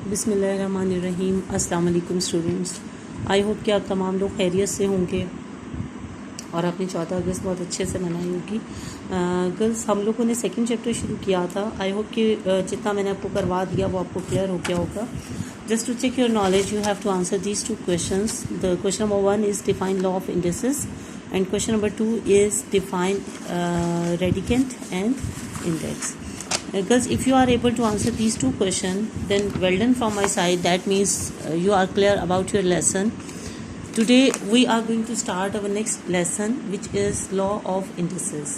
बिस्मिल्लाहिर्रहमानिर्रहीम। अस्सलाम वालेकुम स्टूडेंट्स। आई होप कि आप तमाम लोग खैरियत से होंगे और आपने 14 अगस्त बहुत अच्छे से मनाई होगी। गर्ल्स, हम लोगों ने सेकंड चैप्टर शुरू किया था। आई होप कि जितना मैंने आपको करवा दिया वो आपको क्लियर हो गया होगा। Just to check your knowledge you have to answer these 2 questions. The question number 1 is define law of indices and question number 2 is define radicand and index. Girls, if you are able to answer these 2 questions, then well done from my side. That means you are clear about your lesson. Today we are going to start our next lesson, which is law of indices.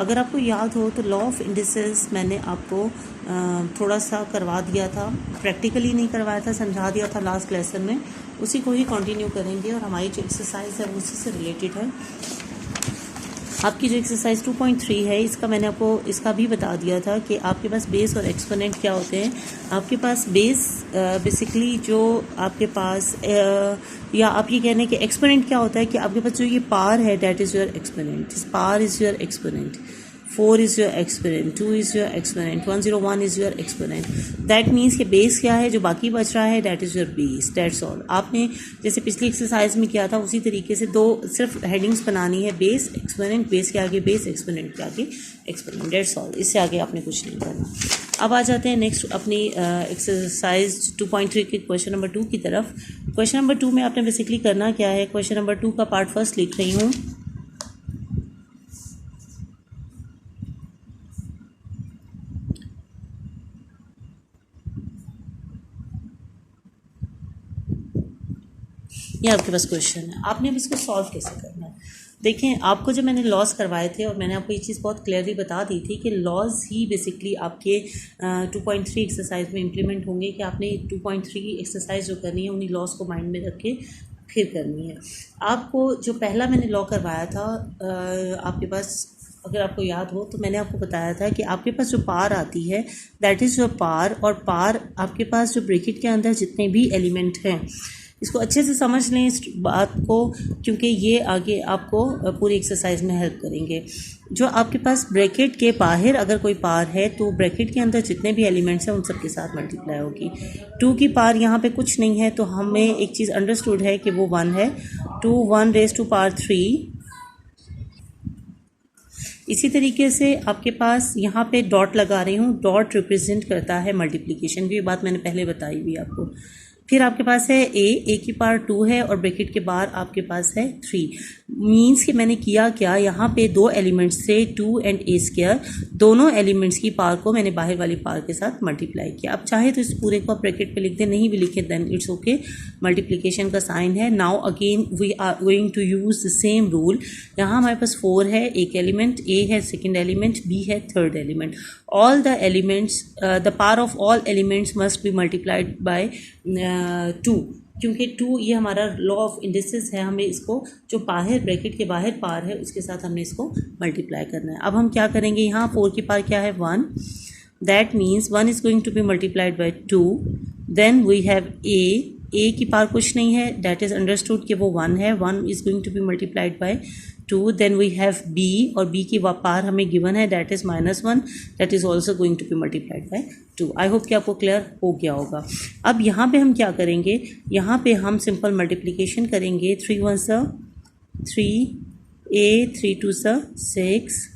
अगर आपको याद हो तो law of indices मैंने आपको थोड़ा सा करवा दिया था, प्रैक्टिकली नहीं करवाया था, समझा दिया था लास्ट लेसन में। उसी को ही कंटिन्यू करेंगे और हमारी जो एक्सरसाइज है वो उसी से रिलेटेड है। आपकी जो एक्सरसाइज 2.3 है इसका मैंने आपको इसका भी बता दिया था कि आपके पास बेस और एक्सपोनेंट क्या होते हैं। आपके पास बेस बेसिकली जो आपके पास या आप ये कहने कि एक्सपोनेंट क्या होता है कि आपके पास जो ये पार है that is your exponent. This power is your exponent. 4 is your exponent, 2 is your exponent, 101 is your exponent. That means कि बेस क्या है, जो बाकी बच रहा है that is your base. That's all. आपने जैसे पिछली एक्सरसाइज में किया था उसी तरीके से 2 सिर्फ हेडिंग्स बनानी है, बेस एक्सपोनेंट, बेस के आगे बेस, एक्सपोनेंट के आगे एक्सपोनेंट। That's all. इससे आगे आपने कुछ नहीं करना। अब आ जाते हैं नेक्स्ट अपनी एक्सरसाइज 2.3 के क्वेश्चन नंबर 2 की तरफ। क्वेश्चन नंबर 2 में आपने बेसिकली करना क्या है, क्वेश्चन नंबर 2 का पार्ट फर्स्ट लिख रही हूँ। ये आपके पास क्वेश्चन है, आपने अब इसको सॉल्व कैसे करना है। देखें, आपको जो मैंने लॉस करवाए थे और मैंने आपको ये चीज़ बहुत क्लियरली बता दी थी कि लॉज ही बेसिकली आपके 2.3 एक्सरसाइज में इम्प्लीमेंट होंगे कि आपने 2.3 की एक्सरसाइज जो करनी है उन्हीं लॉस को माइंड में रख के फिर करनी है। आपको जो पहला मैंने लॉ करवाया था आपके पास अगर आपको याद हो तो मैंने आपको बताया था कि आपके पास जो पार आती है दैट इज़ योर पार, और पार आपके पास जो ब्रैकेट के अंदर जितने भी एलिमेंट हैं, इसको अच्छे से समझ लें इस बात को, क्योंकि ये आगे आपको पूरी एक्सरसाइज में हेल्प करेंगे। जो आपके पास ब्रैकेट के बाहर अगर कोई पार है तो ब्रैकेट के अंदर जितने भी एलिमेंट्स हैं उन सब के साथ मल्टीप्लाई होगी। 2 की पार यहाँ पे कुछ नहीं है तो हमें एक चीज़ अंडरस्टूड है कि वो 1 है। 2 1 रेज़ टू पावर 3। इसी तरीके से आपके पास यहाँ पे डॉट लगा रही हूँ, डॉट रिप्रेजेंट करता है मल्टीप्लिकेशन की, बात मैंने पहले बताई हुई आपको। फिर आपके पास है ए की पावर 2 है और ब्रैकेट के बाहर आपके पास है 3। मीन्स कि मैंने किया क्या, यहाँ पे 2 एलिमेंट्स से 2 एंड ए स्क्वायर, दोनों एलिमेंट्स की पावर को मैंने बाहर वाली पावर के साथ मल्टीप्लाई किया। अब चाहे तो इस पूरे को आप ब्रैकेट पे लिख दें, नहीं भी लिखे देन इट्स ओके, मल्टीप्लिकेशन का साइन है। Now again we are going to use the same rule. यहाँ हमारे पास 4 है एक एलिमेंट, ए है सेकेंड एलिमेंट, बी है third element. All the elements the power of all elements must be multiplied by 2, क्योंकि 2 ये हमारा लॉ ऑफ इंडिसेस है। हमें इसको जो बाहर ब्रैकेट के बाहर पार है उसके साथ हमने इसको मल्टीप्लाई करना है। अब हम क्या करेंगे, यहाँ 4 की पार क्या है 1, that means 1 is going to be multiplied by 2। Then we have A की पार कुछ नहीं है, दैट इज़ अंडरस्टूड कि वो 1 है, 1 is going to be multiplied by 2। Then we have B, और बी की पार हमें गिवन है that is -1, that is also going to be multiplied by 2। I hope कि आपको क्लियर हो गया होगा। अब यहाँ पे हम क्या करेंगे, यहाँ पे हम सिंपल मल्टीप्लिकेशन करेंगे। 3 1 3, a 3 2 6,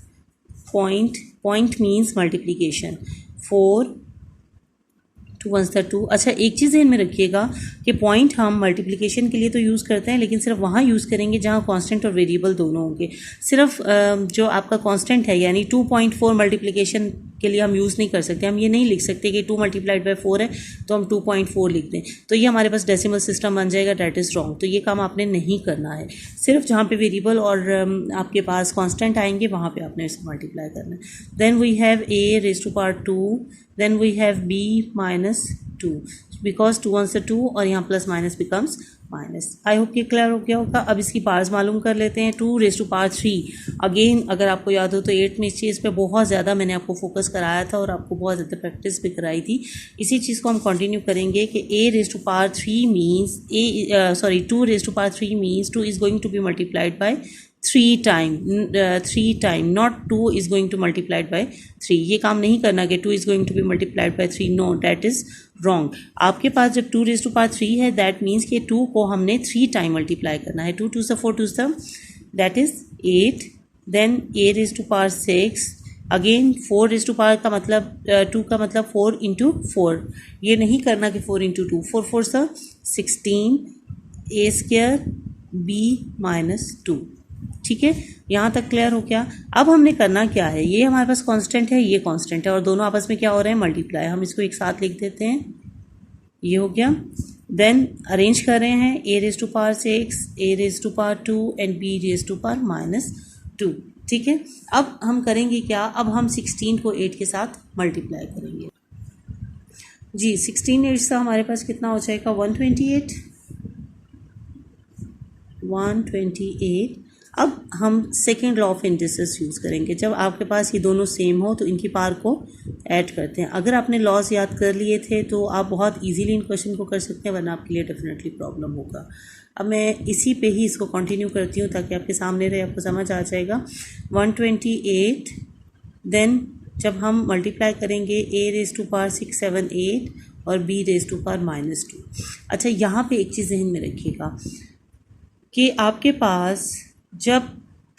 पॉइंट मीन्स मल्टीप्लिकेशन, 4 2 1 2। अच्छा, एक चीज़ ध्यान में रखिएगा कि पॉइंट हम मल्टीप्लिकेशन के लिए तो यूज़ करते हैं, लेकिन सिर्फ वहाँ यूज़ करेंगे जहाँ कांस्टेंट और वेरिएबल दोनों होंगे। सिर्फ जो आपका कांस्टेंट है यानी 2.4 मल्टीप्लिकेशन के लिए हम यूज़ नहीं कर सकते। हम ये नहीं लिख सकते कि 2 मल्टीप्लाइड बाय 4 है तो हम 2.4 लिख दें, तो ये हमारे पास डेसिमल सिस्टम बन जाएगा, डैट इज़ रॉन्ग। तो ये काम आपने नहीं करना है। सिर्फ जहाँ पे वेरिएबल और आपके पास कांस्टेंट आएंगे वहाँ पे आपने इसको मल्टीप्लाई करना है। Then we have a raise to power 2, then we have b -2, because 2 1 2 और यहाँ plus minus becomes minus. I hope ये क्लियर हो गया होगा। अब इसकी पार्स मालूम कर लेते हैं। 2 रेज़ टू पावर 3, अगेन अगर आपको याद हो तो 8 में इस चीज़ पे बहुत ज़्यादा मैंने आपको फोकस कराया था और आपको बहुत ज़्यादा प्रैक्टिस भी कराई थी। इसी चीज़ को हम कंटिन्यू करेंगे कि a raise to power 3 means 2 raise to power 3 means 2 is going to be multiplied by three time, not 2 is going to multiplied by 3। ये काम नहीं करना कि 2 is going to be multiplied by 3, no, that is wrong. आपके पास जब 2 raise to power 3 है, that means कि 2 को हमने 3 टाइम मल्टीप्लाई करना है। 2 2 4 2 that is 8, then a raise to power 6, again 4 raise to power का मतलब 2 का मतलब 4 इंटू 4। ये नहीं करना कि 4 into 2, 4 4 16, a square b minus 2। ठीक है, यहाँ तक क्लियर हो गया। अब हमने करना क्या है, ये हमारे पास कांस्टेंट है, ये कांस्टेंट है, और दोनों आपस में क्या हो रहे हैं, मल्टीप्लाई। हम इसको एक साथ लिख देते हैं, ये हो गया। देन अरेंज कर रहे हैं, a raise to power 6, a raise to power 2 and b raise to power minus 2। ठीक है, अब हम करेंगे क्या, अब हम 16 को 8 के साथ मल्टीप्लाई करेंगे। जी 16 8 से हमारे पास कितना हो जाएगा, 128। अब हम second law of indices use करेंगे। जब आपके पास ये दोनों सेम हो तो इनकी पावर को ऐड करते हैं। अगर आपने लॉज याद कर लिए थे तो आप बहुत इजीली इन क्वेश्चन को कर सकते हैं, वरना आपके लिए डेफिनेटली प्रॉब्लम होगा। अब मैं इसी पे ही इसको कंटिन्यू करती हूँ ताकि आपके सामने रहे, आपको समझ आ जाएगा। 128, देन जब हम मल्टीप्लाई करेंगे a रेज़ टू पावर 6 7 8 और b raise to power minus 2। अच्छा, यहाँ पे एक चीज़ ज़हन में रखिएगा कि आपके पास जब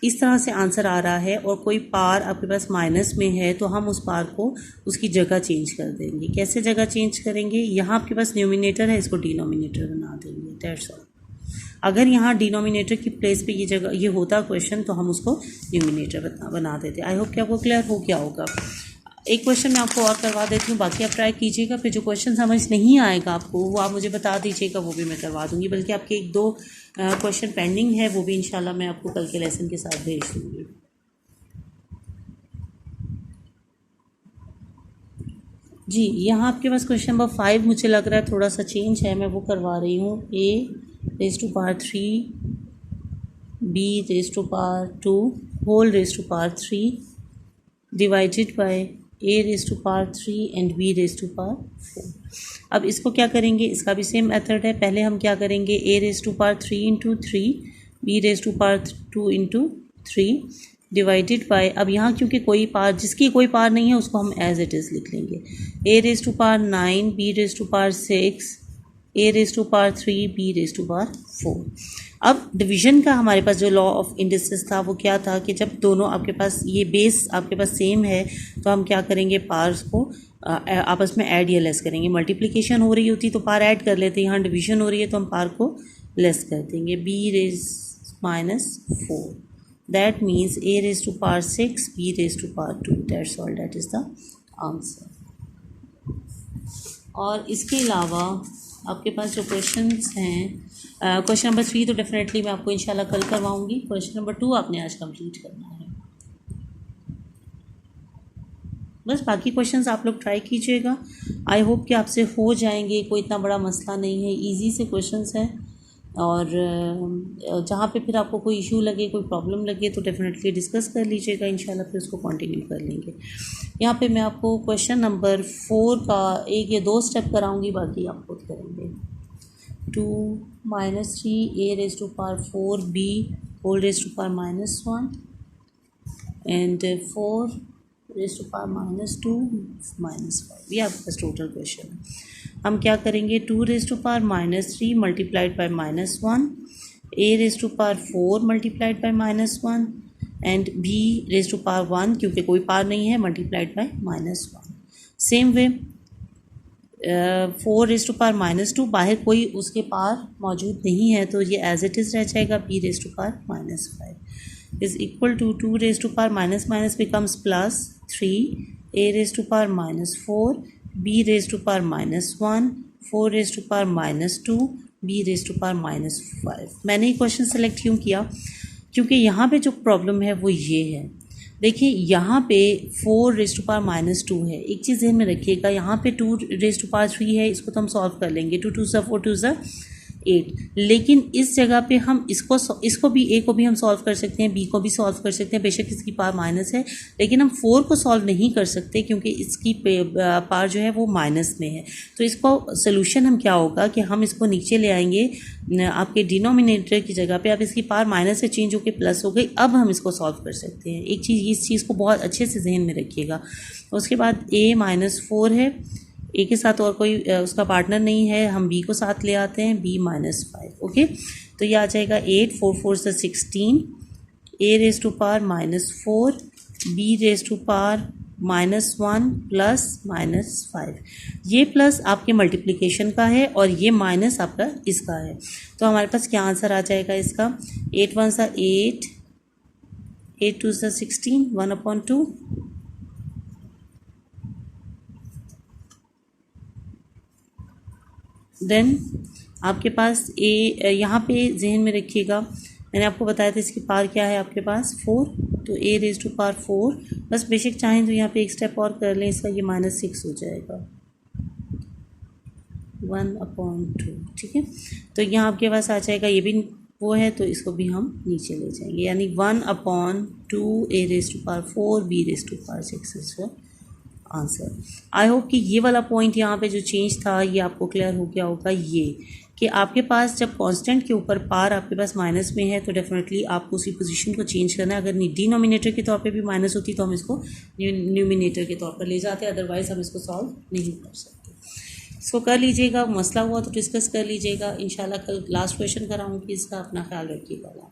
इस तरह से आंसर आ रहा है और कोई पार आपके पास माइनस में है, तो हम उस पार को उसकी जगह चेंज कर देंगे। कैसे जगह चेंज करेंगे, यहाँ आपके पास न्यूमिनेटर है, इसको डिनोमिनेटर बना देंगे, दैट्स ऑल। अगर यहाँ डिनोमिनेटर की प्लेस पे ये जगह ये होता क्वेश्चन, तो हम उसको न्यूमिनेटर बना देते। आई होप कि आपको क्लियर हो गया होगा। एक क्वेश्चन मैं आपको और करवा देती हूँ, बाकी आप ट्राई कीजिएगा। फिर जो क्वेश्चन समझ नहीं आएगा आपको, वो आप मुझे बता दीजिएगा, वो भी मैं करवा दूँगी। बल्कि आपके 1-2 क्वेश्चन पेंडिंग है, वो भी इंशाल्लाह मैं आपको कल के लेसन के साथ भेज दूँगी। जी, यहाँ आपके पास क्वेश्चन नंबर 5 मुझे लग रहा है थोड़ा सा चेंज है, मैं वो करवा रही हूँ। a raise to power 3, b raise to power 2 whole raise to power 3 divided by a raise to power 3 and b raise to power 4। अब इसको क्या करेंगे, इसका भी सेम मेथड है। पहले हम क्या करेंगे, a raise to power 3 into 3, b raise to power 2 into 3 divided by, अब यहाँ क्योंकि कोई पार, जिसकी कोई पार नहीं है उसको हम एज इट इज़ लिख लेंगे। a raise to power 9, b raise to power 6, a raise to power 3, b raise to power 4। अब डिवीजन का हमारे पास जो लॉ ऑफ इंडिसेस था वो क्या था कि जब दोनों आपके पास ये बेस आपके पास सेम है, तो हम क्या करेंगे, पार्स को आपस में ऐड या लेस करेंगे। मल्टीप्लिकेशन हो रही होती तो पार ऐड कर लेते, यहाँ डिवीजन हो रही है तो हम पार को लेस कर देंगे। b raise minus 4, that means a raise to power 6, b raise to power 2, that's all, that is the answer. और इसके अलावा आपके पास जो क्वेश्चंस हैं, क्वेश्चन नंबर 3 तो डेफिनेटली मैं आपको इंशाल्लाह कल करवाऊंगी। क्वेश्चन नंबर 2 आपने आज कंप्लीट करना है। बस बाकी क्वेश्चंस आप लोग ट्राई कीजिएगा, आई होप कि आपसे हो जाएंगे। कोई इतना बड़ा मसला नहीं है, इजी से क्वेश्चंस हैं। और जहाँ पे फिर आपको कोई इशू लगे, कोई प्रॉब्लम लगे, तो डेफिनेटली डिस्कस कर लीजिएगा, इंशाल्लाह फिर उसको कंटिन्यू कर लेंगे। यहाँ पे मैं आपको क्वेश्चन नंबर 4 का 1 या 2 स्टेप कराऊंगी, बाकी आप खुद करेंगे। 2 - 3 a raise to power 4 b whole raise to power -1 and 4 raise to power -2 -5। ये आपके पास टोटल क्वेश्चन है। हम क्या करेंगे, 2 raise to power -3 multiplied by -1, a raise to power 4 multiplied by -1 and b raise to power 1, क्योंकि कोई power नहीं है, multiplied by -1। Same way 4 raise to power -2, बाहर कोई उसके पावर मौजूद नहीं है तो ये एज इट इज़ रह जाएगा। b raise to power -5 is equal to 2 raise to power minus becomes +3 a raise to power -4 b raise to power -1 4 raise to power -2 b raise to power -5। मैंने ये question select क्यों किया, क्योंकि यहाँ पे जो प्रॉब्लम है वो ये है। देखिए यहाँ पे 4 रेज़ टू पावर -2 है। एक चीज़ ध्यान में रखिएगा, यहाँ पे 2 रेज़ टू पावर 3 है, इसको तो हम सॉल्व कर लेंगे। 2 2 4 2 8। लेकिन इस जगह पे हम इसको भी, ए को भी हम सॉल्व कर सकते हैं, बी को भी सॉल्व कर सकते हैं, बेशक इसकी पावर माइनस है, लेकिन हम 4 को सॉल्व नहीं कर सकते क्योंकि इसकी पावर जो है वो माइनस में है। तो इसको सोल्यूशन हम क्या होगा कि हम इसको नीचे ले आएंगे आपके डिनोमिनेटर की जगह पे। अब इसकी पावर माइनस से चेंज होकर प्लस हो गई, अब हम इसको सॉल्व कर सकते हैं। एक चीज़, इस चीज़ को बहुत अच्छे से जहन में रखिएगा। उसके बाद a-4 है, ए के साथ और कोई उसका पार्टनर नहीं है, हम बी को साथ ले आते हैं, b-5। ओके, तो ये आ जाएगा 8, 4 4 से 16, a⁻⁻4, b⁻⁻1 प्लस -5। ये प्लस आपके मल्टीप्लिकेशन का है और ये माइनस आपका इसका है। तो हमारे पास क्या आंसर आ जाएगा इसका? 8 1 सा 8, 8 2 सा 16, 1/2। देन आपके पास ए, यहाँ पे जहन में रखिएगा, मैंने आपको बताया था इसकी पावर क्या है आपके पास 4, तो a⁻4। बस बेशक चाहें तो यहाँ पे एक स्टेप और कर लें, इसका ये -6 हो जाएगा, 1/2। ठीक है, तो यहाँ आपके पास आ जाएगा, ये भी वो है तो इसको भी हम नीचे ले जाएंगे, यानी 1/2 a⁻4 b⁻6 is answer. I hope कि ये वाला पॉइंट यहाँ पे जो चेंज था ये आपको क्लियर हो गया होगा। ये कि आपके पास जब कांस्टेंट के ऊपर पावर आपके पास माइनस में है तो डेफिनेटली आपको उसी पोजीशन को चेंज करना है। अगर डिनोमिनेटर के तौर पे भी माइनस होती तो हम इसको न्यूमिनेटर के तौर पर ले जाते, अदरवाइज हम इसको सॉल्व नहीं कर सकते। इसको कर लीजिएगा, मसला हुआ तो डिस्कस कर लीजिएगा। इंशाल्लाह कल लास्ट क्वेश्चन कराऊंगी इसका। अपना ख्याल रखिएगा।